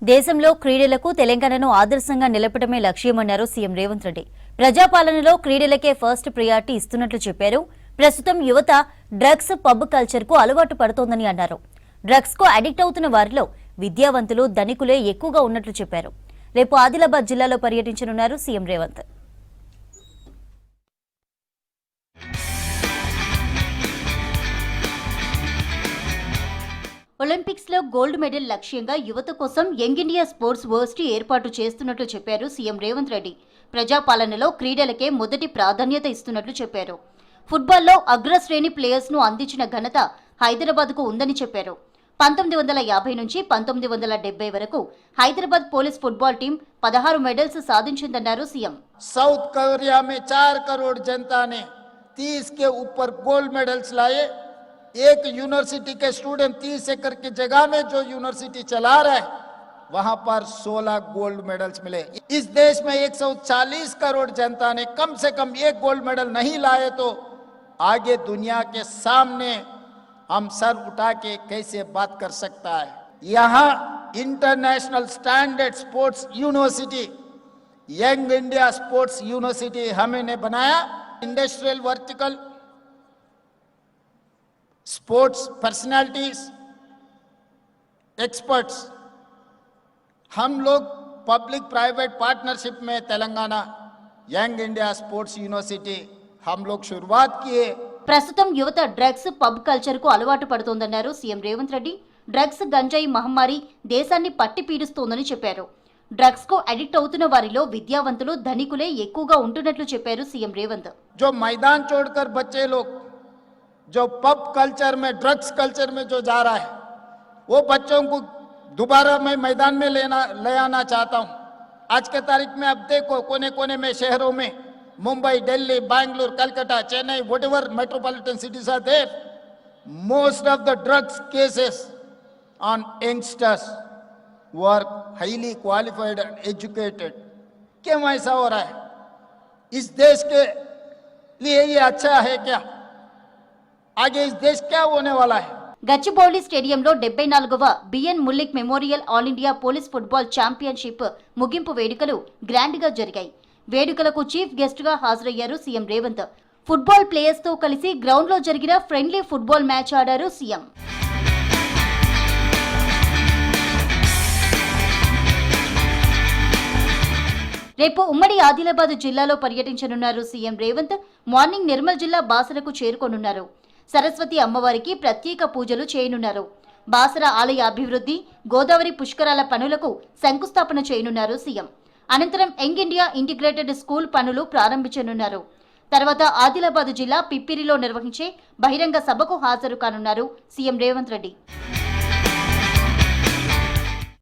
దేశంలో క్రీడలకు తెలంగాణను ఆదర్శంగా నిలపడమే లక్ష్యమన్నారు సీఎం రేవంత్ రెడ్డి. ప్రజాపాలనలో క్రీడలకే ఫస్ట్ ప్రయారిటీ ఇస్తున్నట్లు చెప్పారు. ప్రస్తుతం యువత డ్రగ్స్, పబ్ కల్చర్ కు అలవాటు పడుతోందని అన్నారు. డ్రగ్స్ కు అడిక్ట్ అవుతున్న వారిలో విద్యావంతులు, ధనికులే ఎక్కువగా ఉన్నట్లు చెప్పారు. రేపు ఆదిలాబాద్ జిల్లాలో పర్యటించనున్నారు సీఎం రేవంత్. ఒలింపిక్స్ లో గోల్డ్ మెడల్ లక్ష్యంగా యువత కోసం యంగ్ ఇండియా స్పోర్ట్స్ వర్సిటీ ఏర్పాటు చేస్తున్నట్లు చెప్పారు సీఎం రేవంత్ రెడ్డి. ప్రజాపాలనలో క్రీడలకే మొదటి ప్రాధాన్యత ఇస్తున్నట్లు చెప్పారు. ఫుట్బాల్లో అగ్రశ్రేణి ప్లేయర్స్ ను అందించిన ఘనత హైదరాబాద్ కు ఉందని చెప్పారు. 1950 నుంచి 1970 వరకు Hyderabad police football team 16 medals సాధించిందన్నారు సీఎం. साउथ कोरिया में 4 करोड़ जनता ने 30 के ऊपर गोल्ड मेडल्स लाए. एक यूनिवर्सिटी के स्टूडेंट 30 एकड़ की जगह में जो यूनिवर्सिटी चला रहा है वहां पर 16 गोल्ड मेडल्स मिले. इस देश में 140 करोड़ जनता ने कम से कम एक गोल्ड मेडल नहीं लाए तो आगे दुनिया के सामने हम सर उठा के कैसे बात कर सकता है. यहाँ international standard sports university, young India sports university हमने बनाया. Industrial vertical sports personalities, experts, हम लोग पब्लिक प्राइवेट पार्टनरशिप में Telangana young India sports university हम लोग शुरुआत किए. ప్రస్తుతం యువత డ్రగ్స్, పబ్ కల్చర్ కు అలవాటు పడుతోందన్నారు సీఎం రేవంత్ రెడ్డి. డ్రగ్స్, గంజాయి మహమ్మారి దేశాన్ని పట్టి పీడిస్తోందని చెప్పారు. డ్రగ్స్ కు అడిక్ట్ అవుతున్న వారిలో విద్యావంతులు, ధనికులే ఎక్కువగా ఉంటున్నట్లు చెప్పారు సీఎం రేవంత్. जो मैदान छोड़कर बच्चे लोग जो पब कल्चर में, ड्रग्स कल्चर में जो जा रहा है वो बच्चों को दोबारा मैं मैदान में ले आना चाहता हूँ. आज के तारीख में अब देखो कोने कोने में शहरों में Mumbai, Delhi, Bangalore, Calcutta, Chennai, whatever metropolitan cities are there, most of the drugs cases on youngsters who are highly qualified and educated. क्यों ऐसा हो रहा है? इस देश के लिए ये अच्छा है क्या? आगे इस देश क्या होने वाला है? గచ్చిబౌలి స్టేడియంలో 74వ B N Mullik memorial all India police football championship ముగింపు వేడుకలు గ్రాండ్ గా జరిగాయి. వేడుకలకు చీఫ్ గెస్ట్ గా హాజరయ్యారు సీఎం రేవంత్. ఫుట్బాల్ ప్లేయర్స్ తో కలిసి గ్రౌండ్ లో జరిగిన ఫ్రెండ్లీ ఫుట్బాల్ మ్యాచ్ ఆడారు సీఎం. రేపు ఉమ్మడి ఆదిలాబాద్ జిల్లాలో పర్యటించనున్నారు సీఎం రేవంత్. మార్నింగ్ నిర్మల్ జిల్లా బాసరకు చేరుకోనున్నారు. సరస్వతి అమ్మవారికి ప్రత్యేక పూజలు చేయనున్నారు. బాసర ఆలయ అభివృద్ధి, గోదావరి పుష్కరాల పనులకు శంకుస్థాపన చేయనున్నారు సీఎం. అనంతరం యంగ్ ఇండియా ఇంటిగ్రేటెడ్ స్కూల్ పనులు ప్రారంభించనున్నారు. తర్వాత ఆదిలాబాద్ జిల్లా పిప్పిరిలో నిర్వహించే బహిరంగ సభకు హాజరు కానున్నారు సీఎం రేవంత్ రెడ్డి.